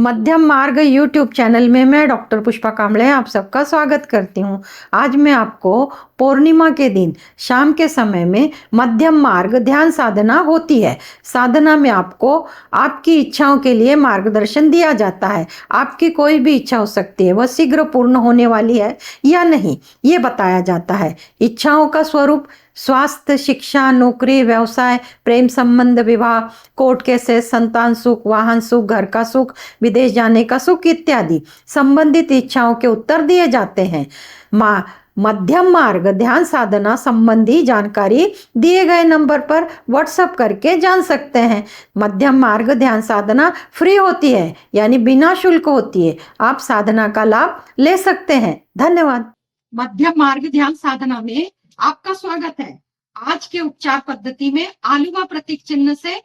मध्यम मार्ग YouTube channel में मैं डॉक्टर पुष्पा कांबळे आप सबका स्वागत करती हूँ। आज मैं आपको पूर्णिमा के दिन शाम के समय में मध्यम मार्ग ध्यान साधना होती है। साधना में आपको आपकी इच्छाओं के लिए मार्गदर्शन दिया जाता है। आपकी कोई भी इच्छा हो सकती है, वह शीघ्र पूर्ण होने वाली है या नहीं, ये बताया जाता है। इच्छाओं का स्वरूप स्वास्थ्य, शिक्षा, नौकरी, व्यवसाय, प्रेम संबंध, विवाह, कोर्ट केसेस, संतान सुख, वाहन सुख, घर का सुख, विदेश जाने का सुख इत्यादि संबंधित इच्छाओं के उत्तर दिए जाते हैं। मध्यम मार्ग ध्यान साधना संबंधी जानकारी दिए गए नंबर पर व्हाट्सएप करके जान सकते हैं। मध्यम मार्ग ध्यान साधना फ्री होती है, यानी बिना शुल्क होती है। आप साधना का लाभ ले सकते हैं। धन्यवाद। मध्यम मार्ग ध्यान साधना में आपका स्वागत है। आज के उपचार पद्धति में आलू व प्रतीक चिन्ह से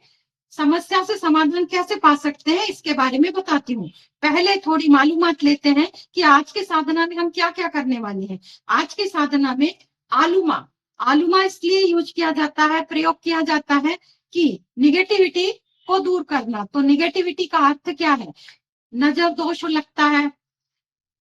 समस्या से समाधान कैसे पा सकते हैं, इसके बारे में बताती हूँ। पहले थोड़ी मालूमात लेते हैं कि आज की साधना में हम क्या क्या करने वाले हैं। आज की साधना में आलूमा इसलिए यूज किया जाता है, प्रयोग किया जाता है कि निगेटिविटी को दूर करना। तो निगेटिविटी का अर्थ क्या है? नजर दोष लगता है,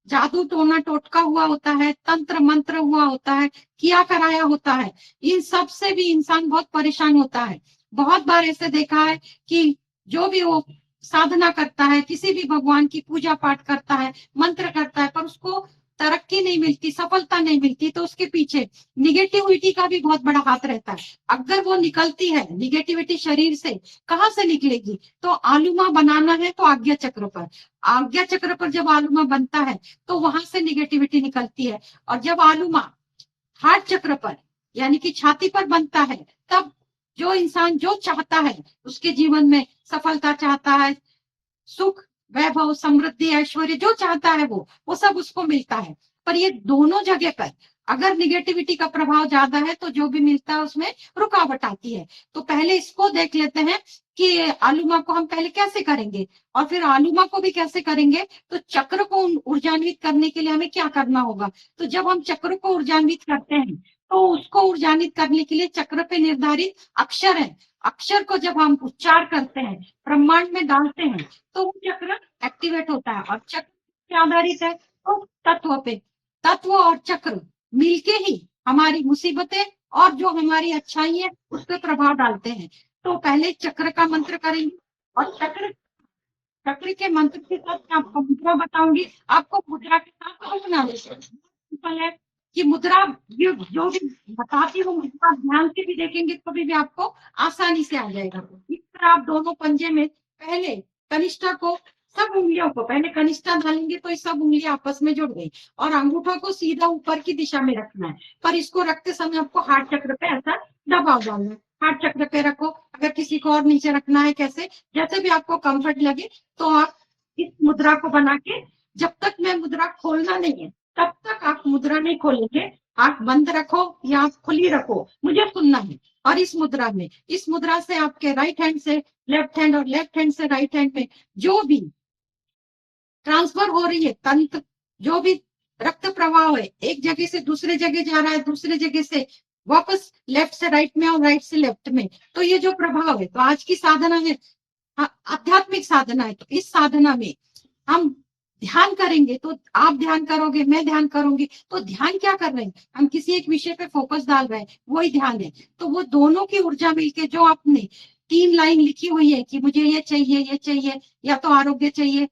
जादू टोना टोटका हुआ होता है, तंत्र मंत्र हुआ होता है, किया कराया होता है। इन सब से भी इंसान बहुत परेशान होता है। बहुत बार ऐसे देखा है कि जो भी वो साधना करता है, किसी भी भगवान की पूजा पाठ करता है, मंत्र करता है, पर उसको तरक्की नहीं मिलती, सफलता नहीं मिलती, तो उसके पीछे निगेटिविटी का भी बहुत बड़ा हाथ रहता है। अगर वो निकलती है निगेटिविटी शरीर से, कहाँ से निकलेगी? तो आलूमा बनाना है तो आज्ञा चक्र पर, आज्ञा चक्र पर जब आलूमा बनता है तो वहां से निगेटिविटी निकलती है। और जब आलूमा हार्ट चक्र पर यानी कि छाती पर बनता है, तब जो इंसान जो चाहता है, उसके जीवन में सफलता चाहता है, सुख, वैभव, समृद्धि, ऐश्वर्य जो चाहता है वो सब उसको मिलता है। पर ये दोनों जगह पर अगर निगेटिविटी का प्रभाव ज्यादा है तो जो भी मिलता है उसमें रुकावट आती है। तो पहले इसको देख लेते हैं कि आलूमा को हम पहले कैसे करेंगे और फिर आलूमा को भी कैसे करेंगे। तो चक्र को ऊर्जान्वित करने के लिए हमें क्या करना होगा? तो जब हम चक्र को ऊर्जान्वित करते हैं तो उसको ऊर्जान्वित करने के लिए चक्र पे निर्धारित अक्षर है, अक्षर को जब हम उच्चार करते हैं, ब्रह्मांड में डालते हैं, तो वो चक्र एक्टिवेट होता है। और चक्र पे आधारित है तो तत्व पे, तत्व और चक्र मिलके ही हमारी मुसीबतें और जो हमारी अच्छाई है उस पर प्रभाव डालते हैं। तो पहले चक्र का मंत्र करेंगे और चक्र के मंत्र के साथ मैं आपको मुद्रा बताऊंगी। आपको मुद्रा के साथ रोकना सिंपल है कि मुद्रा जो भी बताती हूँ मुद्रा ध्यान से भी देखेंगे कभी भी आपको आसानी से आ जाएगा। इस तरह आप दोनों पंजे में पहले कनिष्ठा को, सब उंगलियों को पहले कनिष्ठा डालेंगे तो ये सब उंगलियां आपस में जुड़ गई और अंगूठों को सीधा ऊपर की दिशा में रखना है। पर इसको रखते समय आपको हार्ट चक्र पे ऐसा दबाव डालना है। हार्ट चक्र पे रखो, अगर किसी को और नीचे रखना है कैसे, जैसे भी आपको कंफर्ट लगे। तो आप इस मुद्रा को बना के, जब तक मैं मुद्रा खोलना नहीं है तब तक आप मुद्रा नहीं खोलेंगे। आंख बंद रखो या आंख खुली रखो, मुझे सुनना है। और इस मुद्रा से आपके राइट हैंड से लेफ्ट हैंड और लेफ्ट हैंड से राइट हैंड में जो भी ट्रांसफर हो रही है तंत्र, जो भी रक्त प्रवाह है, एक जगह से दूसरे जगह जा रहा है, दूसरे जगह से वापस लेफ्ट से राइट में और राइट से लेफ्ट में, तो ये जो प्रभाव है, तो आज की साधना है आध्यात्मिक साधना है। तो इस साधना में हम ध्यान करेंगे, तो आप ध्यान करोगे, मैं ध्यान करूंगी, तो ध्यान क्या कर रहे हैं? हम किसी एक विषय पे फोकस डाल रहे हैं, वही ध्यान है। तो वो दोनों की ऊर्जा मिलके जो आपने 3 लाइन लिखी हुई है कि मुझे ये चाहिए या तो आरोग्य चाहिए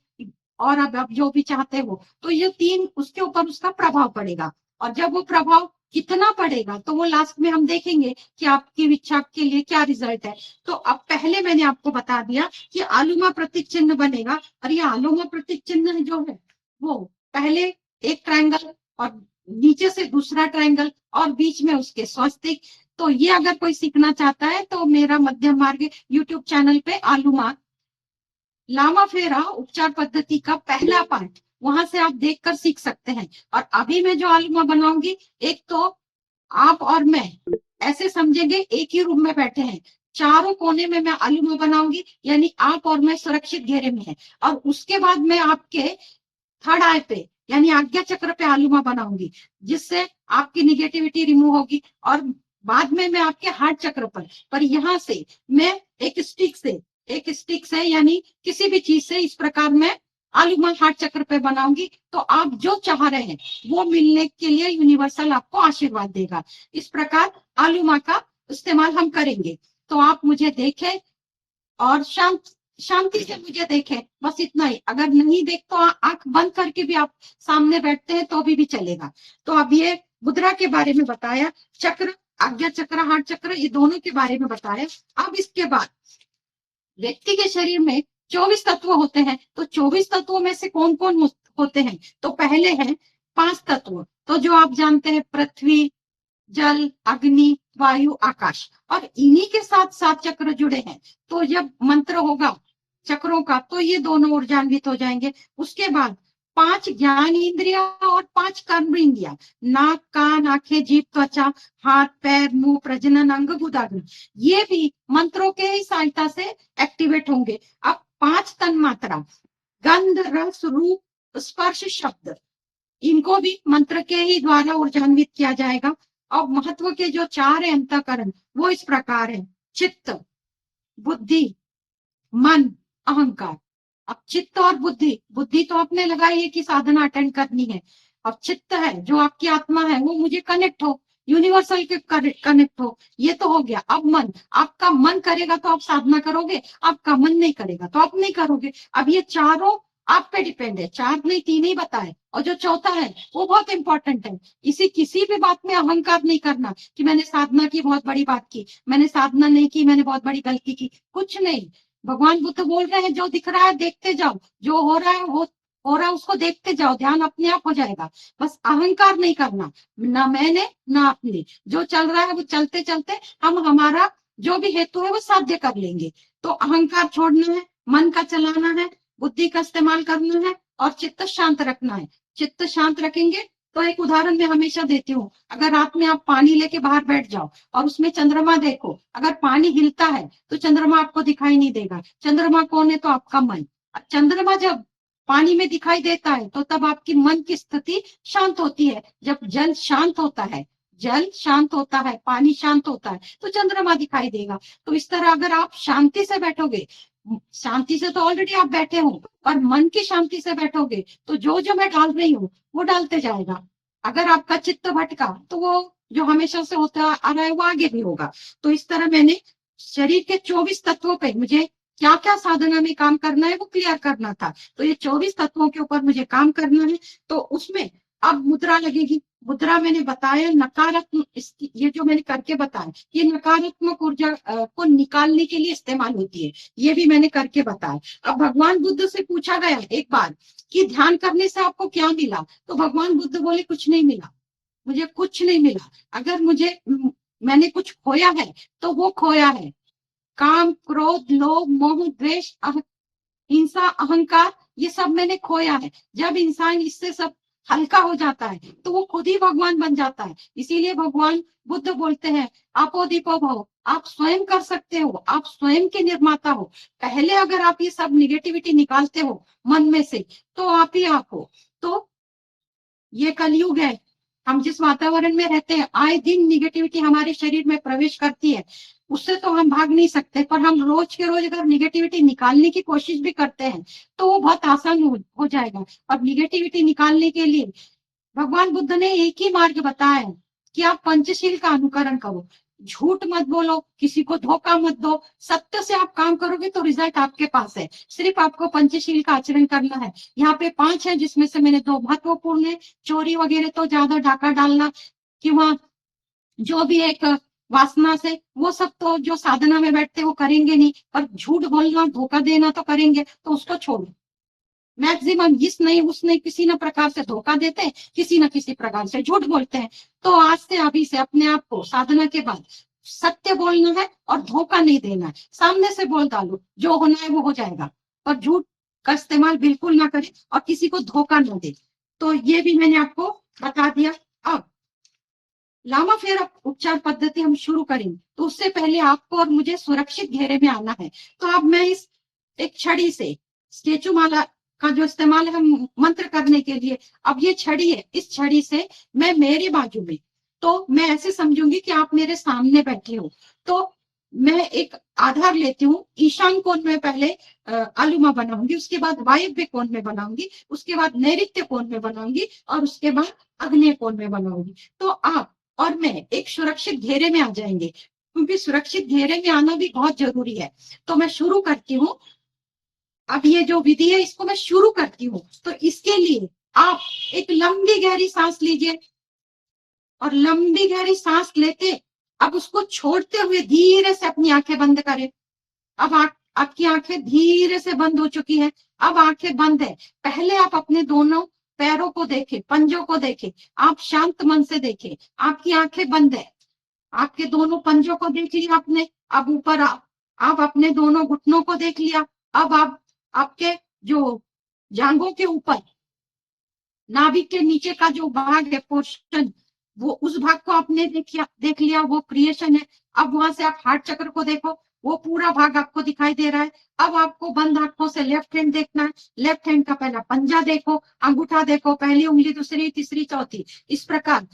और अब जो भी चाहते हो, तो ये 3 उसके ऊपर उसका प्रभाव पड़ेगा। और जब वो प्रभाव कितना पड़ेगा तो वो लास्ट में हम देखेंगे कि आपकी इच्छा के लिए क्या रिजल्ट है। तो अब पहले मैंने आपको बता दिया कि आलूमा प्रतीक चिन्ह बनेगा। और ये आलूमा प्रतीक चिन्ह जो है वो पहले एक ट्रायंगल और नीचे से दूसरा ट्रायंगल और बीच में उसके स्वस्तिक। तो ये अगर कोई सीखना चाहता है तो मेरा मध्यम मार्ग यूट्यूब चैनल पे आलूमा लामा फेरा उपचार पद्धति का पहला पार्ट, वहां से आप देखकर सीख सकते हैं। और अभी मैं जो आलूमा बनाऊंगी, एक तो आप और मैं ऐसे समझेंगे एक ही रूम में बैठे हैं, चारों कोने में मैं आलूमा बनाऊंगी, यानी आप और मैं सुरक्षित घेरे में हैं। और उसके बाद मैं आपके थर्ड आई पे यानी आज्ञा चक्र पे आलूमा बनाऊंगी, जिससे आपकी निगेटिविटी रिमूव होगी। और बाद में मैं आपके हार्ट चक्र पर यहाँ से मैं एक स्टिक से यानी किसी भी चीज से इस प्रकार मैं आलूमा हार्ट चक्र पे बनाऊंगी तो आप जो चाह रहे हैं वो मिलने के लिए यूनिवर्सल आपको आशीर्वाद देगा। इस प्रकार आलूमा का इस्तेमाल हम करेंगे। तो आप मुझे देखें और शांति से मुझे देखें, बस इतना ही। अगर नहीं देख तो आंख बंद करके भी आप सामने बैठते हैं तो भी चलेगा। तो अब ये मुद्रा के बारे में बताया, चक्र, आज्ञा चक्र, हार्ट चक्र, ये दोनों के बारे में बताया। अब इसके बाद व्यक्ति के शरीर में 24 तत्व होते हैं। तो 24 तत्वों में से कौन कौन होते हैं? तो पहले हैं 5 तत्व, तो जो आप जानते हैं, पृथ्वी, जल, अग्नि, वायु, आकाश, और इन्हीं के साथ 7 चक्र जुड़े हैं। तो जब मंत्र होगा चक्रों का तो ये दोनों ऊर्जान्वित हो जाएंगे। उसके बाद 5 ज्ञान इंद्रिया और 5 कर्म इंद्रिया, नाक, कान, आंखें, जीभ, त्वचा, हाथ, पैर, मुंह, प्रजनन अंग, गुदाग्नि, ये भी मंत्रों के ही सहायता से एक्टिवेट होंगे। अब 5 तन मात्रा, गंध, रस, रूप, स्पर्श, शब्द, इनको भी मंत्र के ही द्वारा ऊर्जान्वित किया जाएगा। और महत्व के जो 4 है अंतःकरण, वो इस प्रकार है: चित्त, बुद्धि, मन, अहंकार। अब चित्त और बुद्धि, बुद्धि तो आपने लगाई है कि साधना अटेंड करनी है। अब चित्त है जो आपकी आत्मा है, वो मुझे कनेक्ट हो, यूनिवर्सल के कनेक्ट हो, ये तो हो गया। अब मन, आपका मन करेगा तो आप साधना करोगे, आपका मन नहीं करेगा तो आप नहीं करोगे। अब ये चारों आप पे डिपेंड है, 4 नहीं 3 ही बताए। और जो चौथा है वो बहुत इंपॉर्टेंट है, इसी किसी भी बात में अहंकार नहीं करना कि मैंने साधना की, बहुत बड़ी बात की, मैंने साधना नहीं की, मैंने बहुत बड़ी गलती की, कुछ नहीं। भगवान बुद्ध बोल रहे हैं जो दिख रहा है देखते जाओ, जो हो रहा है हो रहा है उसको देखते जाओ, ध्यान अपने आप हो जाएगा। बस अहंकार नहीं करना, ना मैंने ना आपने, जो चल रहा है वो चलते चलते हम हमारा जो भी हेतु है वो साध्य कर लेंगे। तो अहंकार छोड़ना है, मन का चलाना है, बुद्धि का इस्तेमाल करना है और चित्त शांत रखना है। चित्त शांत रखेंगे तो एक उदाहरण मैं हमेशा देती हूँ, अगर रात में आप पानी लेके बाहर बैठ जाओ और उसमें चंद्रमा देखो, अगर पानी हिलता है तो चंद्रमा आपको दिखाई नहीं देगा। चंद्रमा कौन है? तो आपका मन। चंद्रमा जब पानी में दिखाई देता है तो तब आपकी मन की स्थिति शांत होती है। जब जल शांत होता है, जल शांत होता है, पानी शांत होता है, तो चंद्रमा दिखाई देगा। तो इस तरह अगर आप शांति से बैठोगे, शांति से तो ऑलरेडी आप बैठे हो, और मन की शांति से बैठोगे तो जो जो मैं डाल रही हूँ वो डालते जाएगा। अगर आपका चित्त भटका तो वो जो हमेशा से होता आ रहा है वो आगे भी होगा। तो इस तरह मैंने शरीर के 24 तत्वों पे मुझे क्या क्या साधना में काम करना है वो क्लियर करना था। तो ये 24 तत्वों के ऊपर मुझे काम करना है। तो उसमें अब मुद्रा लगेगी। मुद्रा मैंने बताया नकारात्मक, ये जो मैंने करके बताया ये नकारात्मक ऊर्जा को निकालने के लिए इस्तेमाल होती है, ये भी मैंने करके बताया। अब भगवान बुद्ध से पूछा गया एक बार कि ध्यान करने से आपको क्या मिला, तो भगवान बुद्ध बोले कुछ नहीं मिला, मुझे कुछ नहीं मिला। अगर मैंने कुछ खोया है तो वो खोया है काम, क्रोध, लोभ, मोह, द्वेष, हिंसा, अहंकार, ये सब मैंने खोया है। जब इंसान इससे सब हल्का हो जाता है तो वो खुद ही भगवान बन जाता है। इसीलिए भगवान बुद्ध बोलते हैं आपो दीपो भव, आप स्वयं कर सकते हो, आप स्वयं के निर्माता हो। पहले अगर आप ये सब निगेटिविटी निकालते हो मन में से तो आप ही आप हो। तो ये कलयुग है, हम जिस वातावरण में रहते हैं आए दिन निगेटिविटी हमारे शरीर में प्रवेश करती है, उससे तो हम भाग नहीं सकते। पर हम रोज के रोज अगर निगेटिविटी निकालने की कोशिश भी करते हैं तो वो बहुत आसान हो जाएगा। अब निगेटिविटी निकालने के लिए भगवान बुद्ध ने एक ही मार्ग बताया है कि आप पंचशील का अनुकरण करो, झूठ मत बोलो, किसी को धोखा मत दो, सत्य से आप काम करोगे तो रिजल्ट आपके पास है। सिर्फ आपको पंचशील का आचरण करना है। यहाँ पे 5 है जिसमें से मैंने 2 महत्वपूर्ण है, चोरी वगैरह तो ज्यादा, डाका डालना किंवा जो भी एक वासना से, वो सब तो जो साधना में बैठते वो करेंगे नहीं, पर झूठ बोलना, धोखा देना तो करेंगे, तो उसको छोड़ो। मैक्सिमम इस नहीं उस नहीं किसी न प्रकार से धोखा देते हैं, किसी न किसी प्रकार से झूठ बोलते हैं। तो आज से अभी से अपने आप को साधना के बाद सत्य बोलना है और धोखा नहीं देना है। सामने से बोल डालो, जो होना है वो हो जाएगा, पर झूठ का इस्तेमाल बिल्कुल ना करें और किसी को धोखा न दे। तो ये भी मैंने आपको बता दिया। अब लामा फेरा उपचार पद्धति हम शुरू करेंगे तो उससे पहले आपको और मुझे सुरक्षित घेरे में आना है। तो अब मैं इस एक छड़ी से, स्टेचू माला का जो इस्तेमाल है मंत्र करने के लिए, अब ये छड़ी है, इस छड़ी से मैं मेरे बाजू में, तो मैं ऐसे समझूंगी कि आप मेरे सामने बैठे हो, तो मैं एक आधार लेती हूँ, ईशान कोण में पहले आलूमा बनाऊंगी, उसके बाद वायव्य कोण में बनाऊंगी, उसके बाद नैऋत्य कोण में बनाऊंगी और उसके बाद आग्नेय कोण में बनाऊंगी। तो आप और मैं एक सुरक्षित घेरे में आ जाएंगे, क्योंकि सुरक्षित घेरे में आना भी बहुत जरूरी है। तो मैं शुरू करती हूँ। अब ये जो विधि है इसको मैं शुरू करती हूँ। तो इसके लिए आप एक लंबी गहरी सांस लीजिए और लंबी गहरी सांस लेते अब उसको छोड़ते हुए धीरे से अपनी आंखें बंद करें। अब आपकी आंखें धीरे से बंद हो चुकी है। अब आंखें बंद है। पहले आप अपने दोनों पैरों को देखें, पंजों को देखें। आप शांत मन से देखें। आपकी आंखें बंद है। आपके दोनों पंजों को देख लिया आपने। अब ऊपर आप अपने दोनों घुटनों को देख लिया। अब आप आपके जो जांघों के ऊपर नाभिक के नीचे का जो भाग है, पोर्शन, वो उस भाग को आपने देख लिया, वो क्रिएशन है। अब वहां से आप हार्ट चक्र को देखो, वो पूरा भाग आपको दिखाई दे रहा है। अब आपको बंद आंखों से लेफ्ट हैंड देखना है। लेफ्ट हैंड का पहला पंजा देखो, अंगूठा देखो, पहली उंगली, दूसरी, तीसरी, चौथी, इस प्रकार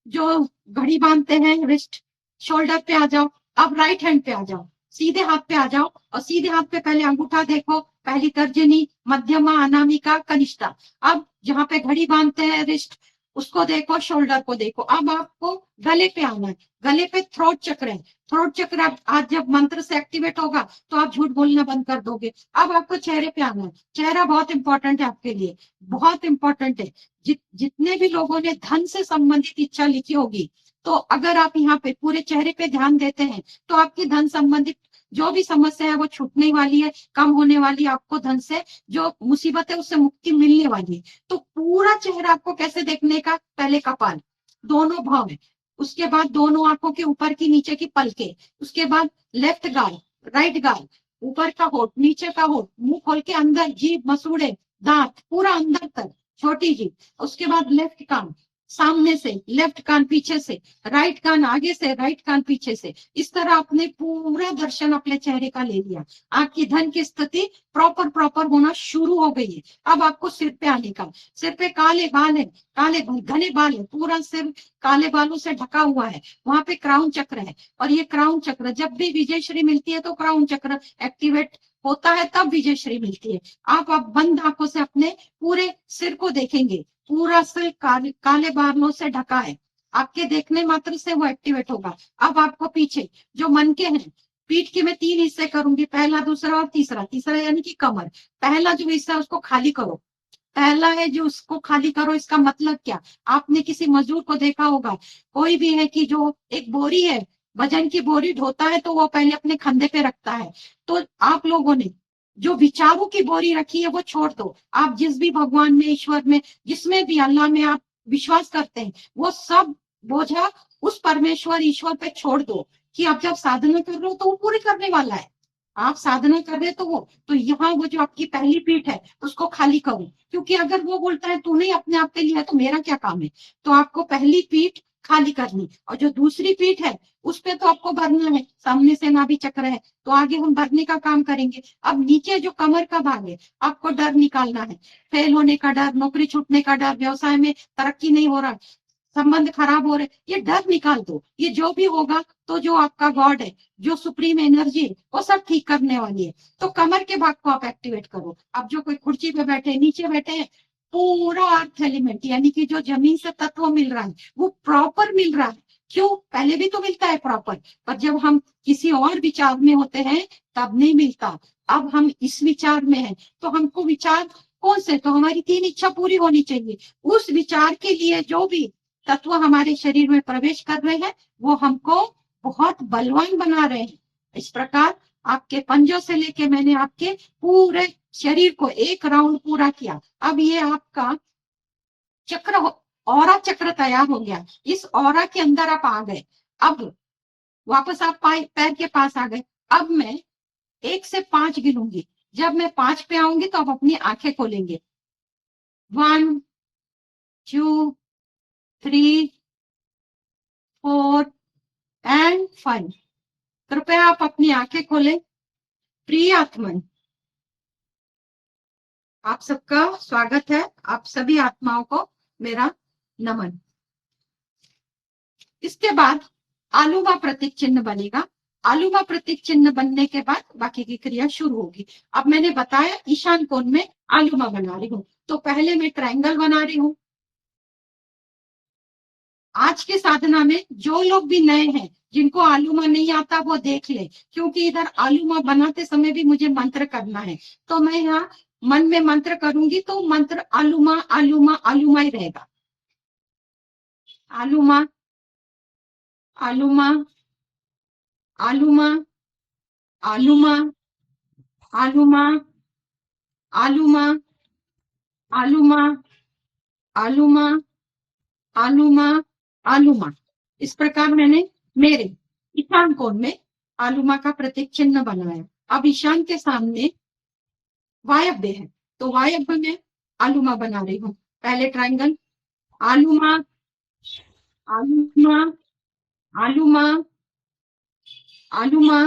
जो घड़ी बांधते हैं रिस्ट शोल्डर पे आ जाओ। अब राइट हैंड पे आ जाओ, सीधे हाथ पे आ जाओ और सीधे हाथ पे पहले अंगूठा देखो, पहली तर्जनी, मध्यमा, अनामिका, कनिष्ठा। अब जहां पे घड़ी बांधते हैं रिस्ट, उसको देखो, शोल्डर को देखो। अब आपको गले पे आना है। गले पे थ्रोट चक्र है। थ्रोट चक्र आज जब मंत्र से एक्टिवेट होगा तो आप झूठ बोलना बंद कर दोगे। अब आपको चेहरे पे आना है। चेहरा बहुत इंपॉर्टेंट है आपके लिए, बहुत इंपॉर्टेंट है। जितने भी लोगों ने धन से संबंधित इच्छा लिखी होगी, तो अगर आप यहाँ पे पूरे चेहरे पे ध्यान देते हैं तो आपकी धन संबंधित जो भी समस्या है वो छूटने वाली है, कम होने वाली है। आपको धन से जो मुसीबत है उससे मुक्ति मिलने वाली है। तो पूरा चेहरा आपको कैसे देखने का, पहले कपाल, दोनों भाव है, उसके बाद दोनों आंखों के ऊपर की नीचे की पलके, उसके बाद लेफ्ट गाल, राइट गाल, ऊपर का होठ, नीचे का होठ, मुंह खोल के अंदर, जीभ, मसूड़े, दांत पूरा अंदर तक, छोटी जीभ, उसके बाद लेफ्ट कान, सामने से, लेफ्ट कान पीछे से, राइट कान आगे से, राइट कान पीछे से। इस तरह आपने पूरा दर्शन अपने चेहरे का ले लिया। आपकी धन की स्थिति प्रॉपर होना शुरू हो गई है। अब आपको सिर पे आने का। सिर पे काले बाल है, काले घने बाल है, पूरा सिर काले बालों से ढका हुआ है। वहां पे क्राउन चक्र है और ये क्राउन चक्र जब भी विजयश्री मिलती है तो क्राउन चक्र एक्टिवेट होता है, तब विजयश्री मिलती है। आप बंद आंखों से अपने पूरे सिर को देखेंगे। पूरा सिर काले बालों से ढका है। आपके देखने मात्र से वो एक्टिवेट होगा। अब आपको पीछे जो मनके हैं, पीठ के मैं 3 हिस्से करूंगी, पहला, दूसरा और तीसरा। तीसरा यानी कि कमर। पहला जो हिस्सा है उसको खाली करो। पहला है जो उसको खाली करो, इसका मतलब क्या, आपने किसी मजदूर को देखा होगा, कोई भी है कि जो एक बोरी है, वजन की बोरी ढोता है तो वो पहले अपने कंधे पे रखता है। तो आप लोगों ने जो विचारों की बोरी रखी है वो छोड़ दो। आप जिस भी भगवान में, ईश्वर में, जिसमें भी, अल्लाह में आप विश्वास करते हैं, वो सब बोझा उस परमेश्वर, ईश्वर पे छोड़ दो कि आप जब साधना कर रहे हो तो वो पूरी करने वाला है। आप साधना कर रहे तो यहाँ वो जो आपकी पहली पीठ है उसको खाली करो, क्योंकि अगर वो बोलता है तूने अपने आप पे लिया तो मेरा क्या काम है। तो आपको पहली पीठ खाली करनी, और जो दूसरी पीठ है उस पे तो आपको भरना है, सामने से नाभि चक्र है तो आगे हम भरने का काम करेंगे। अब नीचे जो कमर का भाग है, आपको डर निकालना है, फेल होने का डर, नौकरी छूटने का डर, व्यवसाय में तरक्की नहीं हो रहा, संबंध खराब हो रहे, ये डर निकाल दो। ये जो भी होगा तो जो आपका गॉड है, जो सुप्रीम एनर्जी है, वो सब ठीक करने वाली है। तो कमर के भाग को आप एक्टिवेट करो। अब जो कोई कुर्सी पे बैठे, नीचे बैठे हैं, पूरा अर्थ एलिमेंट यानी कि जो जमीन से तत्व मिल रहा है वो प्रॉपर मिल रहा है। क्यों, पहले भी तो मिलता है प्रॉपर, पर जब हम किसी और विचार में होते हैं तब नहीं मिलता। अब हम इस विचार में हैं तो हमको विचार कौन से, तो हमारी 3 इच्छा पूरी होनी चाहिए। उस विचार के लिए जो भी तत्व हमारे शरीर में प्रवेश कर रहे हैं वो हमको बहुत बलवान बना रहे हैं। इस प्रकार आपके पंजों से लेके मैंने आपके पूरे शरीर को एक राउंड पूरा किया। अब ये आपका चक्र, औरा चक्र तैयार हो गया। इस औरा के अंदर आप आ गए। अब वापस आप पैर के पास आ गए। अब मैं 1 से 5 गिनूंगी। जब मैं 5 पे आऊंगी तो आप अपनी आंखें खोलेंगे। 1 2 3 4 एंड 5। कृपया आप अपनी आंखें खोलें। प्रिय आत्मन, आप सबका स्वागत है। आप सभी आत्माओं को मेरा नमन। इसके बाद आलू का प्रतीक चिन्ह बनेगा। आलूमा प्रतीक चिन्ह बनने के बाद बाकी की क्रिया शुरू होगी। अब मैंने बताया ईशान कोण में आलूमा बना रही हूँ, तो पहले मैं ट्रायंगल बना रही हूँ। आज के साधना में जो लोग भी नए हैं, जिनको आलूमा नहीं आता, वो देख ले, क्योंकि इधर आलूमा बनाते समय भी मुझे मंत्र करना है। तो मैं यहाँ मन में मंत्र करूंगी, तो मंत्र आलूमा आलूमा आलूमा ही रहेगा। आलूमा आलूमा आलूमा आलूमा आलूमा आलूमा आलूमा आलूमा आलूमा आलूमा। इस प्रकार मैंने मेरे ईशान कोण में आलूमा का प्रतीक चिन्ह बनाया। अब ईशान के सामने वायव्य है, तो वायव्य में आलूमा बना रही हूँ। पहले ट्रायंगल आलूमा आलूमा आलूमा आलूमा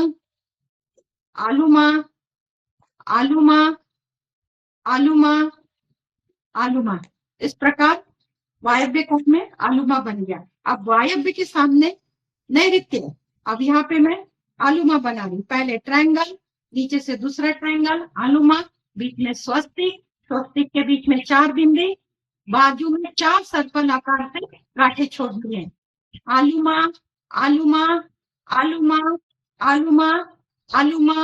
आलूमा आलूमा आलूमा आलूमा। इस प्रकार वायव्य कोण में आलूमा बन गया। अब वायव्य के सामने नैऋत्य है। अब यहाँ पे मैं आलूमा बना रही हूँ। पहले ट्रायंगल, नीचे से दूसरा ट्रायंगल, आलूमा, बीच में स्वस्तिक, स्वस्तिक के बीच में 4 बिंदी, बाजू में 4 सर्कल आकार से गांठें छोड़ दिए हैं। आलूमा आलूमा आलूमा आलूमा आलूमा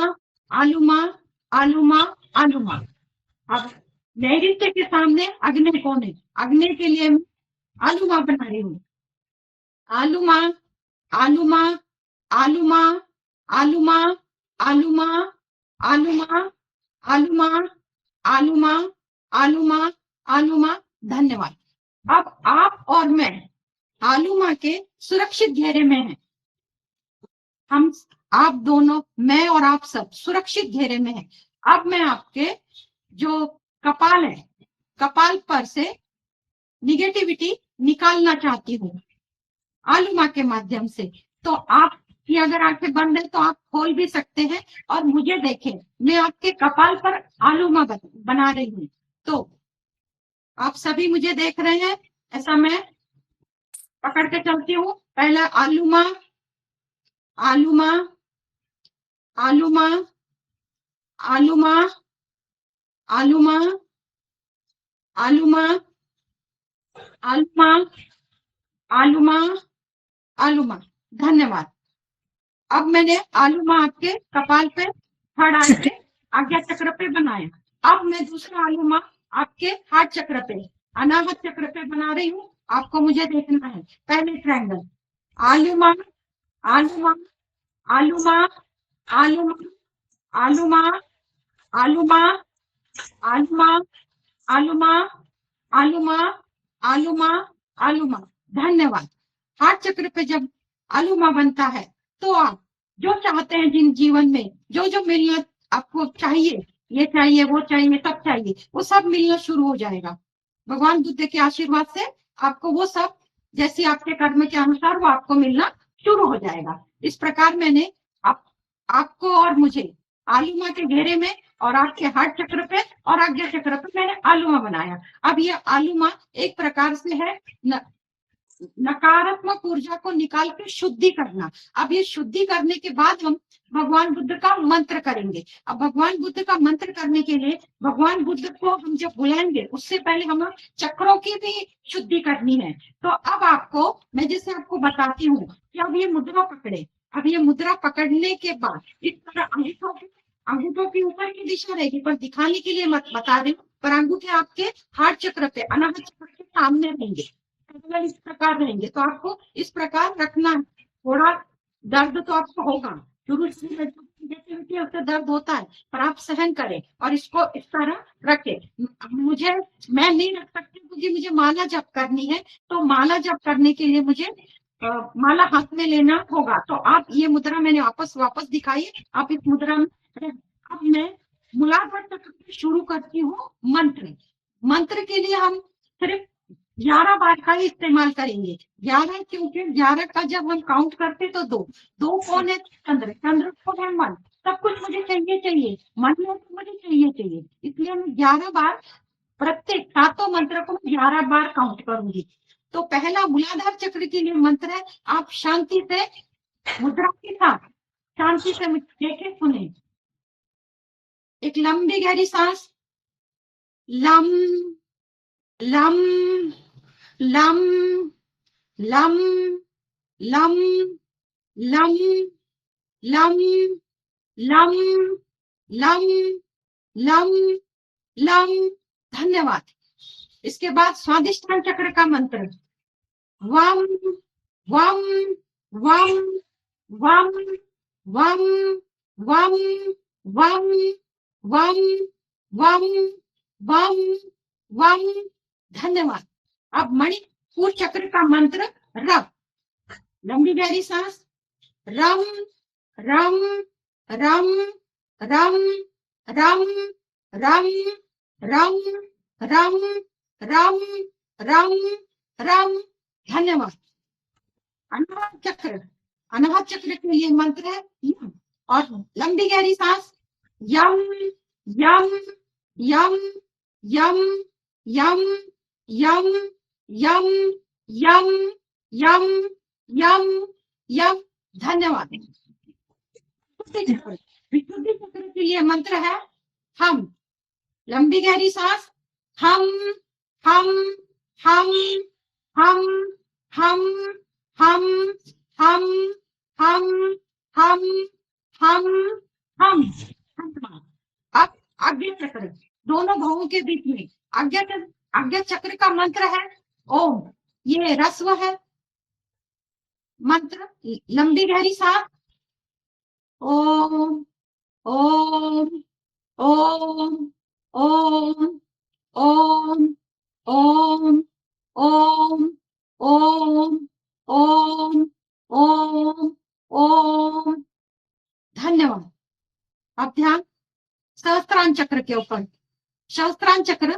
आलूमा आलूमा आलूमा। अब नैऋत्य के सामने अग्नि कोण है। अग्नि के लिए मैं आलूमा बना रही हूँ। आलूमा आलूमा आलूमा आलूमा आलूमा आलूमा आलूमा आलूमा आलूमा आलूमा। धन्यवाद। अब आप और मैं आलूमा के सुरक्षित घेरे में हैं। हम आप दोनों, मैं और आप सब सुरक्षित घेरे में हैं। अब मैं आपके जो कपाल है, कपाल पर से निगेटिविटी निकालना चाहती हूँ आलूमा के माध्यम से। तो आप की अगर आंखें बंद है तो आप खोल भी सकते हैं और मुझे देखें, मैं आपके कपाल पर आलूमा बना रही हूँ। तो आप सभी मुझे देख रहे हैं, ऐसा मैं पकड़ के चलती हूँ। पहला आलूमा आलूमा आलूमा आलूमा आलूमा आलूमा आलूमा आलूमा आलूमा। धन्यवाद। अब मैंने आलूमा आपके कपाल पे थर्ड आई पे आज्ञा चक्र पे बनाया। अब मैं दूसरा आलूमा आपके हाथ चक्र पे, अनाहत चक्र पे बना रही हूँ। आपको मुझे देखना है। पहले ट्रायंगल आलूमा आलूमा आलूमा आलूमा आलूमा आलूमा आलूमा आलूमा आलूमा आलूमा आलूमा। धन्यवाद। हाथ चक्र पे जब आलूमा बनता है तो आप जो चाहते हैं, जिन जीवन में जो जो मिलना आपको चाहिए, ये चाहिए, वो चाहिए, सब चाहिए, वो सब मिलना शुरू हो जाएगा। भगवान बुद्ध के आशीर्वाद से आपको वो सब, जैसे आपके कर्म के अनुसार, वो आपको मिलना शुरू हो जाएगा। इस प्रकार मैंने आपको और मुझे आलूमा के घेरे में और आपके हार्ट चक्र पे और आज्ञा चक्र पे मैंने आलूमा बनाया। अब ये आलूमा एक प्रकार से है नकारात्मक ऊर्जा को निकाल के शुद्धि करना। अब ये शुद्धि करने के बाद हम भगवान बुद्ध का मंत्र करेंगे। अब भगवान बुद्ध का मंत्र करने के लिए भगवान बुद्ध को हम जब बुलाएंगे, उससे पहले हमें चक्रों की भी शुद्धि करनी है। तो अब आपको मैं जैसे आपको बताती हूँ कि अब ये मुद्रा पकड़े। अब ये मुद्रा पकड़ने के बाद इस तरह अंगूठों की ऊपर की दिशा रहेगी, पर दिखाने के लिए मत बता रही हूँ, पर अंगूठे आपके हार्ट चक्र पे, अनाहत चक्र के सामने रहेंगे, इस प्रकार रहेंगे। तो आपको इस प्रकार रखना है। थोड़ा दर्द तो आपको होगा, शुरू में नेगेटिविटी उससे दर्द होता है, पर आप सहन करें और इसको इस तरह रखें। मैं नहीं रख सकती क्योंकि मुझे माला जप करनी है। तो माला जप करने के लिए मुझे माला हाथ में लेना होगा। तो आप ये मुद्रा मैंने वापस दिखाई, आप इस मुद्रा में। अब मैं मूलाधार चक्र से शुरू करती हूँ मंत्र के लिए हम सिर्फ 11 बार का ही इस्तेमाल करेंगे। 11 क्योंकि 11 का जब हम काउंट करते तो दो कौन है? चंद्र कौन है? मन। सब कुछ मुझे चाहिए मन में तो मुझे चाहिए, इसलिए मैं 11 बार प्रत्येक 7 मंत्र को 11 बार काउंट करूंगी। तो पहला मूलाधार चक्र के लिए मंत्र है, आप शांति से मुद्रा के साथ शांति से देखे सुने। एक लंबी गहरी सांस, lump lump lump lump lump lump lump lump lump lump lump. धन्यवाद। इसके बाद स्वादिष्टान चक्र का मंत्र, वम वम वम वम वम वम वम वम वम वम वम। धन्यवाद। अब मणिपुर चक्र का मंत्र, रब। लंबी गहरी सांस, रम रम रम रम रम रम रम रम रम रम रम। धन्यवाद। अनाहत चक्र, अनाहत चक्र के लिए मंत्र है यम। और लंबी गहरी सांस, यम यम यम यम यम यम यम यम यम यम यम। धन्यवाद। विशुद्धि चक्र के लिए मंत्र है हम। लंबी गहरी सांस, हम हम हम हम हम हम हम हम हम हम हम। अब आज्ञा चक्र, दोनों भावों के बीच में आज्ञा चक्र का मंत्र है ओम। ये रस्व है मंत्र। लंबी गहरी सांस, ओम ओम ओम ओम ओम ओम ओम ओम ओम ओम ओम। धन्यवाद। अब ध्यान सहस्त्रांश चक्र के ऊपर। सहस्त्रांश चक्र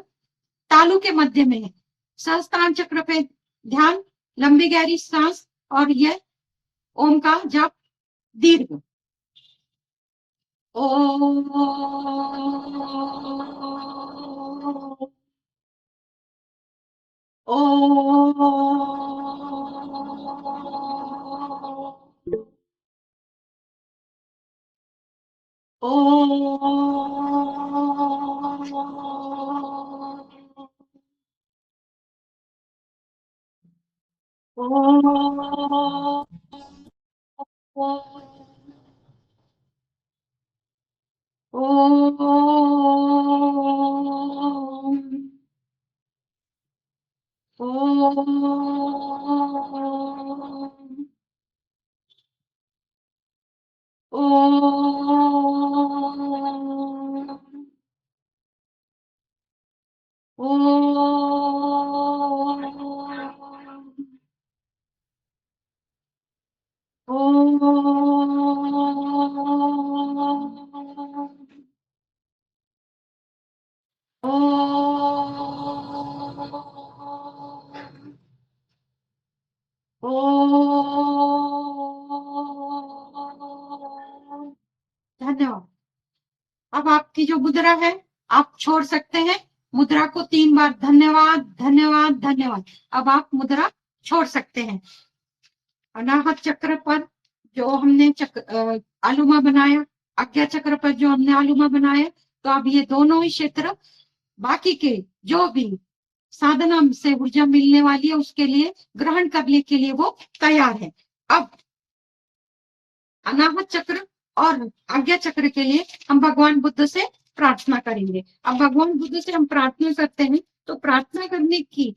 तालू के मध्य में है। सहस्त्रांश चक्र पे ध्यान, लंबी गहरी सांस और यह ओम का जप दीर्घ। ओ ओ धन्यवाद। अब आपकी जो मुद्रा है आप छोड़ सकते हैं। मुद्रा को 3 बार धन्यवाद धन्यवाद धन्यवाद। अब आप मुद्रा छोड़ सकते हैं। अनाहत चक्र पर जो हमने आलूमा बनाया, आज्ञा चक्र पर जो हमने आलूमा बनाया, तो अब ये दोनों ही क्षेत्र बाकी के जो भी साधना से ऊर्जा मिलने वाली है उसके लिए ग्रहण करने के लिए वो तैयार है। अब अनाहत चक्र और आज्ञा चक्र के लिए हम भगवान बुद्ध से प्रार्थना करेंगे। अब भगवान बुद्ध से हम प्रार्थना करते हैं तो प्रार्थना करने की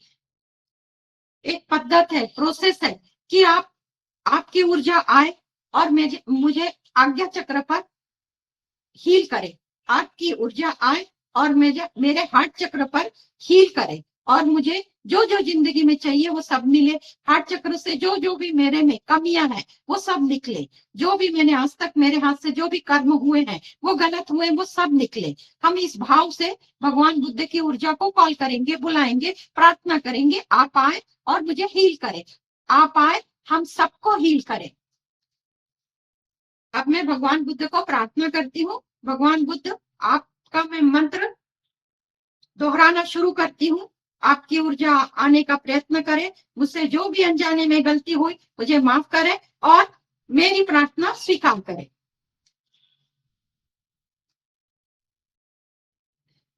एक पद्धत है, प्रोसेस है कि आपकी ऊर्जा आए और मुझे आज्ञा चक्र पर हील करे। आपकी ऊर्जा आए और मेरे हार्ट चक्र पर हील करे और मुझे जो जो जिंदगी में चाहिए वो सब मिले। हार्ट चक्र से जो जो भी मेरे में कमियां हैं वो सब निकले। जो भी मैंने आज तक मेरे हाथ से जो भी कर्म हुए हैं वो गलत हुए, वो सब निकले। हम इस भाव से भगवान बुद्ध की ऊर्जा को कॉल करेंगे, बुलाएंगे, प्रार्थना करेंगे, आप आए और मुझे हील करे। आप आए, हम सबको हील करें। अब मैं भगवान बुद्ध को प्रार्थना करती हूँ। भगवान बुद्ध, आपका मैं मंत्र दोहराना शुरू करती हूँ। आपकी ऊर्जा आने का प्रयत्न करें। मुझसे जो भी अनजाने में गलती हुई मुझे माफ करें और मेरी प्रार्थना स्वीकार करें।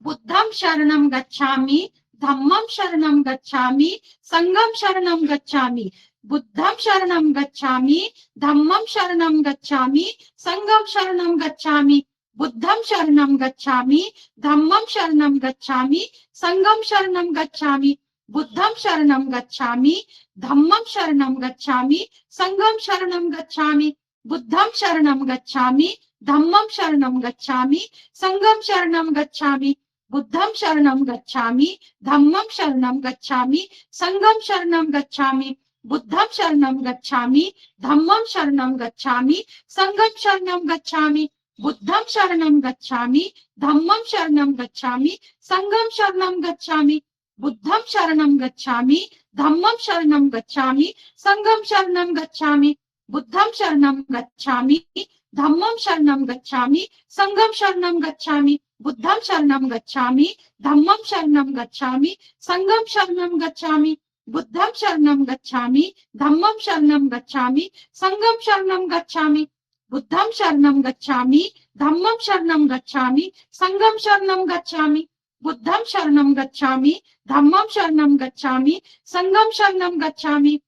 बुद्धम शरणम गच्छामि, धम्मम शरणम गच्छामि, संघम शरणम गच्छामि। बुद्धम शरणम गच्छामि, धम्मम शरणम गच्छामि, संघम शरणम गच्छामि। बुद्धम शरणम गच्छामि, धम्मम शरणम गच्छामि, संघम शरणम गच्छामि। बुद्धम शरणम गच्छामि, धम्मम शरणम गच्छामि, संघम शरणम गच्छामि। बुद्धम शरणम गच्छामि, धम्मम शरणम गच्छामि, संघम शरणम गच्छामि। बुद्धम शरणम गच्छामि, धम्मम शरणम गच्छामि, संघम शरणम गच्छामि। बुद्धम शरणम गच्छामि, धम्मम शरणम गच्छामि, संघम शरणम गच्छामि। बुद्धम शरणम गच्छामि, धम्मम शरणम गच्छामि, संघम शरणम गच्छामि। बुद्धम शरणम गच्छामि, धम्मम शरणम गच्छामि, संघम शरणम गच्छामि। बुद्धम शरणम गच्छामि, धम्मम शरणम गच्छामि, संघम शरणम गच्छामि। बुद्धम शरणम गच्छामि, धम्मम शरणम गच्छामि, संघम शरणम गच्छामि। बुद्धम शरणम गच्छामि, धम्मम शरणम गच्छामि, संघम शरणम गच्छामि। बुद्धम शरणम गच्छामि, धम्मम शरणम गच्छामि, संघम शरणम गच्छामि। बुद्धम शरणम गच्छामि, धम्मम शरणम गच्छामि, संघम शरणम गच्छामि।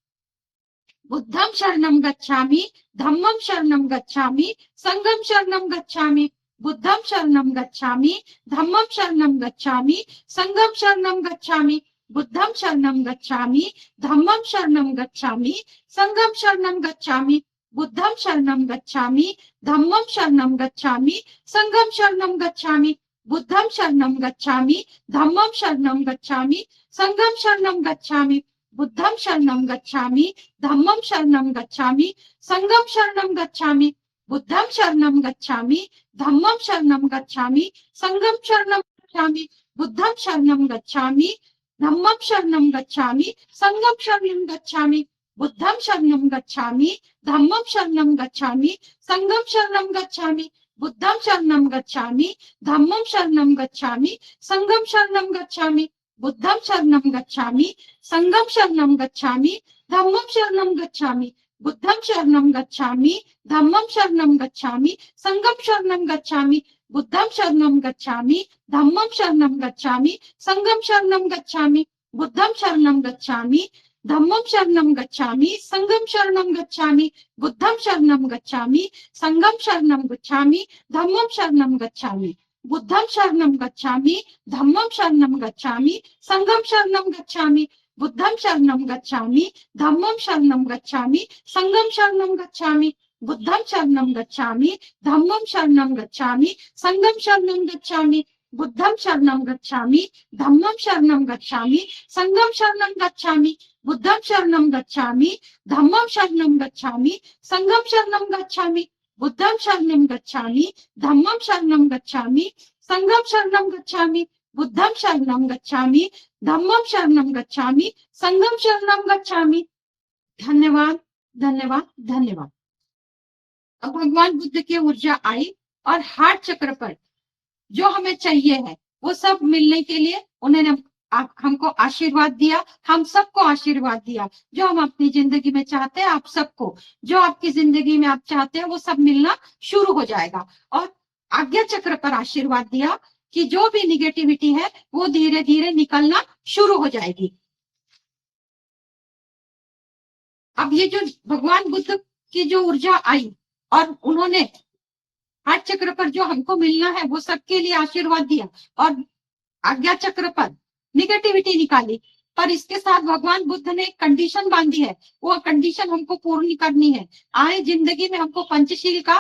बुद्धम शरणम गच्छामि, धम्मम शरणम गच्छामि, संघम शरणम गच्छामि। बुद्धम शरणम गच्छामि, धम्मम शरणम गच्छामि, संघम शरणम गच्छामि। बुद्धम शरणम गच्छामि, धम्मम शरणम गच्छामि, संघम शरणम गच्छामि। बुद्धम शरणम गच्छामि, धम्मम शरणम गच्छामि, संघम शरणम गच्छामि। बुद्धम शरणम गच्छामि, धम्मम शरणम गच्छामि, संघम शरणम गच्छामि। बुद्धम शरणम गच्छामि, धम्मम शरणम गच्छामि, संघम शरणम गच्छामि। बुद्धम शरणम गच्छामि, धम्मम शरणम गच्छामि, संघम शरणम गच्छामि। बुद्धम शरणम गच्छामि, धम्मम शरणम गच्छामि, संघम शरणम गच्छामि। बुद्धम शरणम गच्छामि, धम्मम शरणम गच्छामि, संघम शरणम गच्छामि। बुद्धम शरणम गच्छामि, धम्मम शरणम गच्छामि, संघम शरणम गच्छामि। बुद्धम शरणम गच्छामि, संघम शरणम गच्छामि, धम्मम शरणम गच्छामि। बुद्धम शरणम गच्छामि, धम्मम शरणम गच्छामि, संघम शरणम गच्छामि। बुद्धम शरणम गच्छामि, धम्मम शरणम गच्छामि, संघम शरणम गच्छामि। बुद्धम शरणम गच्छामि, धम्मम शरणम गच्छामि, संघम शरणम गच्छामि। बुद्धम शरणम गच्छामि, संघम शरणम गच्छामि, धम्मम शरणम गच्छामि। बुद्धम शरणम गच्छामि, धम्मम शरणम गच्छामि, संघम शरणम गच्छामि। बुद्धम शरणम गच्छामि, धम्मम शरणम गच्छामि, संघम शरणम गच्छामि। बुद्धम शरणम गच्छामि, धम्मम शरणम गच्छामि, संघम शरणम गच्छामि। बुद्धम शरणम गच्छामि, धम्मम शरणम गच्छामि, संघम शरणम गच्छामि। बुद्धम शरणम गच्छामि, धम्मम शरणम गच्छामि, संघम शरणम गच्छामि। बुद्धम शरणम गच्छामि, धम्मम शरणम गच्छामि, संघम शरणम गच्छामि। बुद्धम शरणम गच्छामि, धम्मम शरणम गच्छामि, संघम शरणम गच्छामि। धन्यवाद, धन्यवाद, धन्यवाद। अब भगवान बुद्ध की ऊर्जा आई और हार्ट चक्र पर जो हमें चाहिए है वो सब मिलने के लिए उन्होंने हमको आशीर्वाद दिया, हम सबको आशीर्वाद दिया। जो हम अपनी जिंदगी में चाहते हैं, आप सबको जो आपकी जिंदगी में आप चाहते हैं वो सब मिलना शुरू हो जाएगा। और आज्ञा चक्र पर आशीर्वाद दिया कि जो भी निगेटिविटी है वो धीरे धीरे निकलना शुरू हो जाएगी। अब ये जो भगवान बुद्ध की जो ऊर्जा आई और उन्होंने हार्ट चक्र पर जो हमको मिलना है वो सबके लिए आशीर्वाद दिया और आज्ञा चक्र पर निगेटिविटी निकाली, पर इसके साथ भगवान बुद्ध ने एक कंडीशन बांधी है, वो कंडीशन हमको पूर्ण करनी है। आए जिंदगी में हमको पंचशील का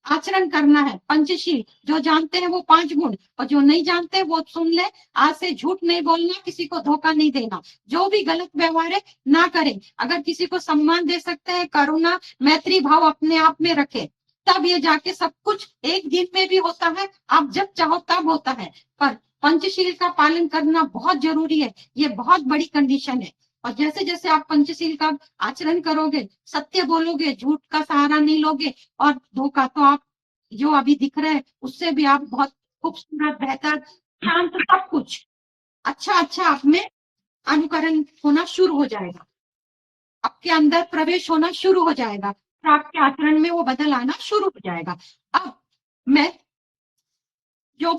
आचरण करना है। पंचशील जो जानते हैं वो 5 गुण, और जो नहीं जानते वो सुन ले। आज से झूठ नहीं बोलना, किसी को धोखा नहीं देना, जो भी गलत व्यवहार है ना करें। अगर किसी को सम्मान दे सकते हैं, करुणा मैत्री भाव अपने आप में रखें, तब ये जाके सब कुछ एक दिन में भी होता है। आप जब चाहो तब होता है, पर पंचशील का पालन करना बहुत जरूरी है। ये बहुत बड़ी कंडीशन है। और जैसे जैसे आप पंचशील का आचरण करोगे, सत्य बोलोगे, झूठ का सहारा नहीं लोगे और धोखा, तो आप जो अभी दिख रहे हैं उससे भी आप बहुत खूबसूरत, बेहतर, शांत, सब कुछ अच्छा अच्छा आप में अनुकरण होना शुरू हो जाएगा, आपके अंदर प्रवेश होना शुरू हो जाएगा, तो आपके आचरण में वो बदल आना शुरू हो जाएगा। अब मैं जो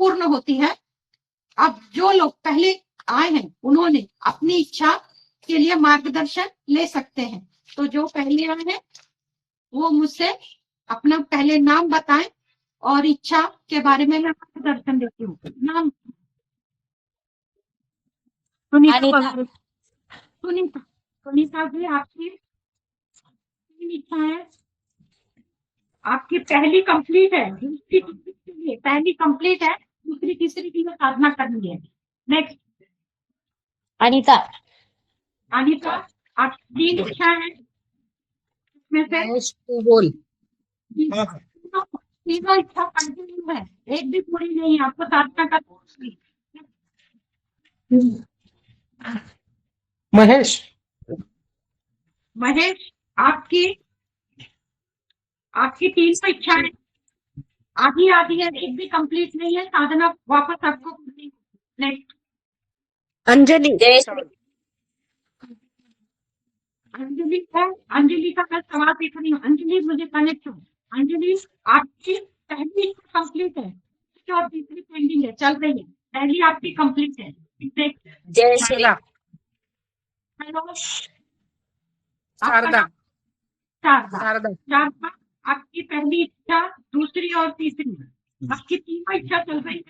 पूर्ण होती है। अब जो लोग पहले आए हैं उन्होंने अपनी इच्छा के लिए मार्गदर्शन ले सकते हैं। तो जो पहले आए हैं वो मुझसे अपना पहले नाम बताएं और इच्छा के बारे में मैं मार्गदर्शन देती हूँ। नाम सुनीता। सुनीता सुनीता जी, आपकी तीन इच्छाएं, आपकी पहली कंप्लीट है, दूसरी पहली कंप्लीट है, दूसरी तीसरी की साधना करनी है। नेक्स्ट अनीता। अनीता, आप तीन इच्छा है इसमें से बोल। तीनों इच्छा कंटिन्यू है, एक भी पूरी नहीं है, आपको साधना करनी है। महेश। महेश, आपकी तीन तो इच्छा है, आधी आधी है, एक भी कंप्लीट नहीं है, साधना वापस आपको करनी है। नेक्स्ट अंजलि। अंजलि है, अंजलि का मैं सवाल देख रही हूँ। अंजलि मुझे कनेक्ट हो। अंजलि, आपकी पहली कंप्लीट है और तीसरी पेंडिंग है, चल रही है। पहली आपकी कंप्लीट है। जय श्री। हेलो शारदा। शारदा, आपकी पहली इच्छा, दूसरी और तीसरी, आपकी तीनों इच्छा चल रही है,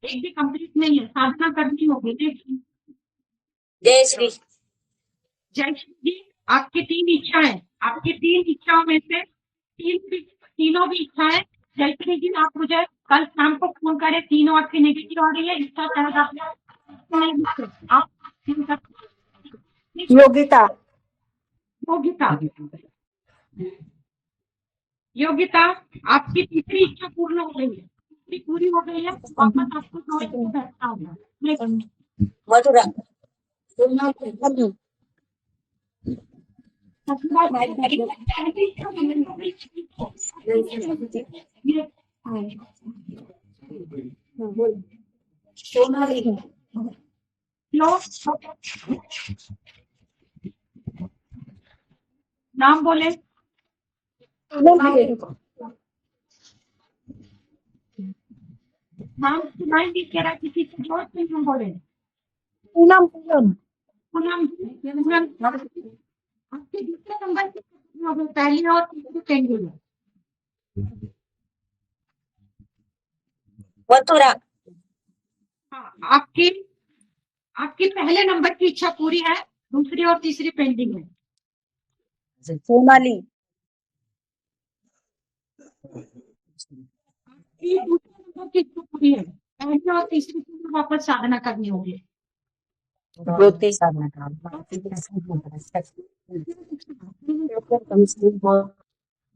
एक भी कंप्लीट नहीं है, साधना करनी होगी। जय श्री। जय श्री जी, आपकी तीन इच्छा है, आपकी तीन इच्छाओं में से तीनों भी इच्छा है। जय श्री जी, आप मुझे कल शाम को फोन करें, तीनों आपकी नेगेटिव आ रही है, इच्छा आप योगिता। योगिता, आपकी तीसरी इच्छा पूर्ण हो गई है, तीसरी पूरी हो गई है, वापस आपको दो बैठना होगा। मथुरा। नाम बोले। नाम सुनाई नहीं दे रहा किसी को, जोर से नाम बोले। पूनम, आपके दूसरे नंबर की पहली और तीसरी पेंडिंग है। मथुरा। हाँ, आपकी पहले नंबर की इच्छा पूरी है, दूसरी और तीसरी पेंडिंग है। सोनाली। दूसरे नंबर की इच्छा पूरी है, पहली और तीसरी की वापस साधना करनी होगी।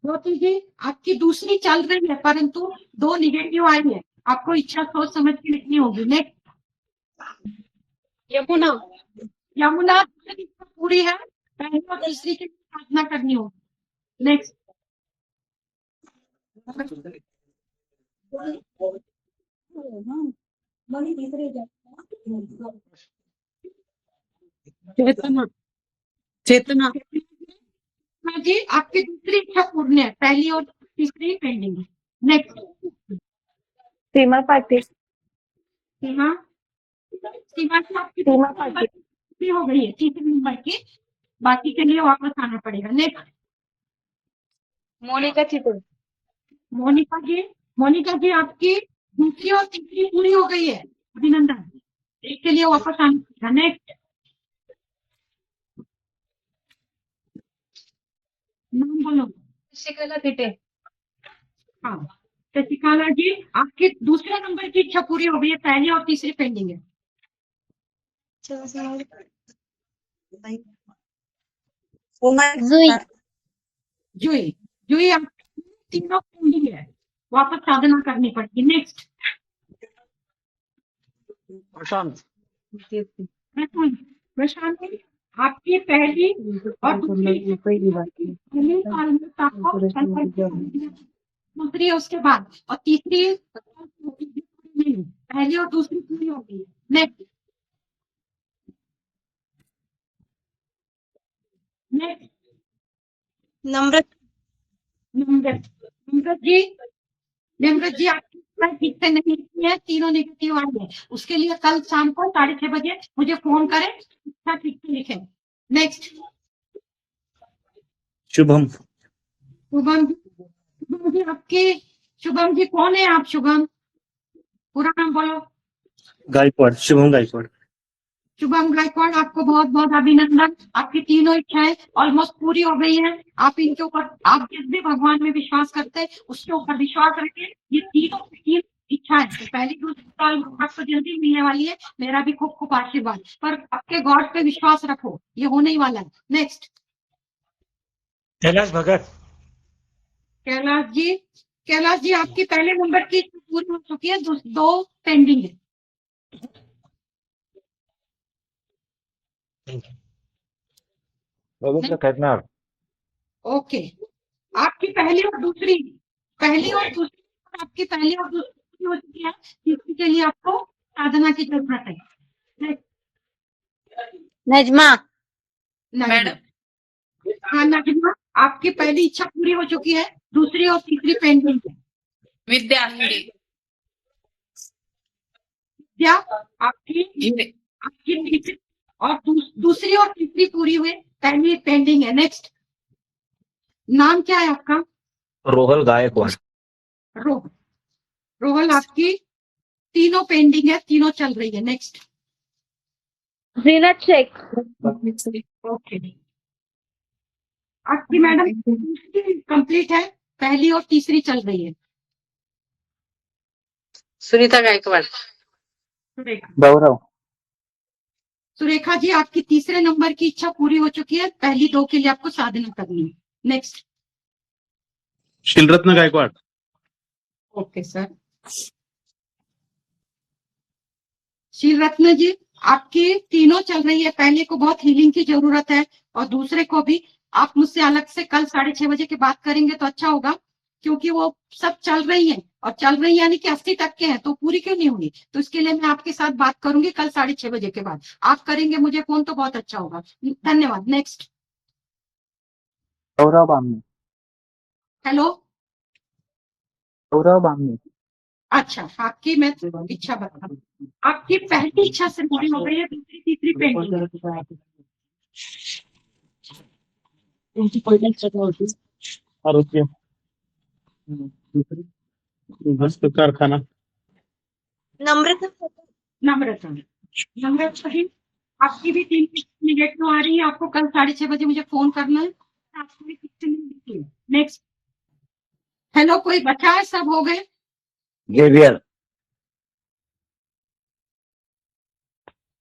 ज्योति जी, आपकी दूसरी चल रही है, परंतु दो निगेटिव आई है, आपको इच्छा सोच समझ के लिखनी होगी। नेक्स्ट यमुना, दूसरी इच्छा पूरी है, पहली और तीसरी की साधना करनी होगी। नेक्स्ट चेतना। हाँ जी, आपकी दूसरी इच्छा पूर्ण है, पहली और तीसरी पेंडिंग है। नेक्स्ट सीमा पाटिल। सीमा की आपकी पूरी हो गई है, तीसरी नंबर की, बाकी के लिए वापस आना पड़ेगा। नेक्स्ट मोनिका चितुर। मोनिका जी, आपकी दूसरी और तीसरी पूरी हो गई है, अभिनंदन, एक के लिए वापस आना पड़ेगा। नेक्स्ट नाम बोलो। शिकला थिटे। हाँ, शशिकाला जी, आपके दूसरे नंबर की इच्छा पूरी हो गई है, पहली और तीसरी पेंडिंग है। जुई आप तीनों पेंडिंग है, वापस साधना करनी पड़ेगी। नेक्स्ट प्रशांत, आपकी पहली और दूसरी है उसके बाद, और तीसरी पहली और दूसरी पूरी होगी। नेक्स्ट नम्रत। निम्रत जी, आपकी ठीक से नहीं लिखी है, तीनों नेगेटिव आई है, उसके लिए कल शाम को 6:30 बजे मुझे फोन करें, अच्छा ठीक से लिखें। नेक्स्ट, शुभम। शुभम जी, शुभम जी आपके, शुभम जी कौन है आप? शुभम पूरा नाम बोलो। गायकवाड़, शुभम गायकवाड़। शुभम गायकवाड़, आपको बहुत बहुत अभिनंदन। आपकी तीनों इच्छाएं ऑलमोस्ट पूरी हो गई हैं। आप इनके ऊपर, आप जिस भी भगवान में विश्वास करते हैं उसके ऊपर विश्वास रखें। ये तीन इच्छाएं, तो पहली दूसरी साल आपको जल्दी मिलने वाली है। मेरा भी खूब खूब आशीर्वाद, पर आपके गॉड पे विश्वास रखो, ये होने ही वाला है। नेक्स्ट, कैलाश भगत। कैलाश जी, कैलाश जी आपकी पहले नंबर की पूरी हो चुकी है, दो पेंडिंग है। ओके, आपकी पहली और दूसरी आपकी पहली और दूसरी हो चुकी है। तीसरी के लिए आपको साधना की जरूरत है। नजमा मैडम, हाँ नजमा, आपकी पहली इच्छा पूरी हो चुकी है, दूसरी और तीसरी पेंडिंग है। विद्या क्या आपकी तीसरी और दूसरी और तीसरी पूरी हुई, पहली पेंडिंग है। नेक्स्ट, नाम क्या है आपका? रोहल गायकवाड़। रोहन, रोहन आपकी तीनों पेंडिंग है, तीनों चल रही है। नेक्स्ट, जीनत शेख ओके, आपकी मैडम दूसरी कंप्लीट है, पहली और तीसरी चल रही है। सुनीता गायकवाड़। गौरव। सुरेखा जी, आपकी तीसरे नंबर की इच्छा पूरी हो चुकी है, पहली दो के लिए आपको साधना करनी है। Next, Shilratna Gaikwad. Okay sir. Sheel Ratna जी, आपकी तीनों चल रही है, पहले को बहुत हीलिंग की जरूरत है और दूसरे को भी। आप मुझसे अलग से कल 6:30 बजे की बात करेंगे तो अच्छा होगा, क्योंकि वो सब चल रही है और चल रही यानी कि 80% है, तो पूरी क्यों नहीं हुई? तो इसके लिए मैं आपके साथ बात करूंगी कल 6:30 बजे के बाद। आप करेंगे मुझे फोन तो बहुत अच्छा होगा। धन्यवाद। नेक्स्ट, गौरव बामनी। हेलो, गौरव बामनी। अच्छा आपकी मैं इच्छा बता, आपकी पहली इच्छा से पूरी हो गई है, दूसरी तीसरी पेंडिंग है। और उसके दूसरी वस्तु कारखाना। नम्रता नम्रता, नम्रता जी, आपकी भी 3 निगेटिव आ रही है, आपको कल 6:30 बजे मुझे फोन करना है। आपको भी कितने निगेटिव है। नेक्स्ट, हेलो, कोई बचा है? सब हो गए? जेवियर।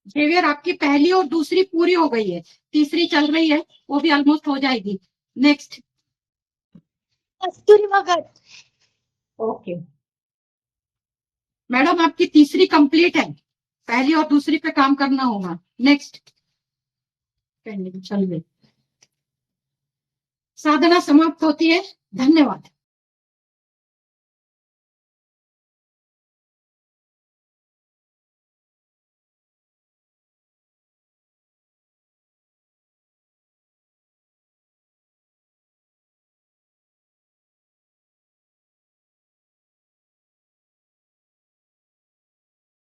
जेवियर, आपकी पहली और दूसरी पूरी हो गई है, तीसरी चल रही है, वो भी ऑलमोस्ट हो जाएगी। नेक्स्ट, कस्तूरी भगत ओके मैडम, आपकी तीसरी कंप्लीट है, पहली और दूसरी पे काम करना होगा। नेक्स्ट, पेंडिंग चल रही, साधना समाप्त होती है। धन्यवाद।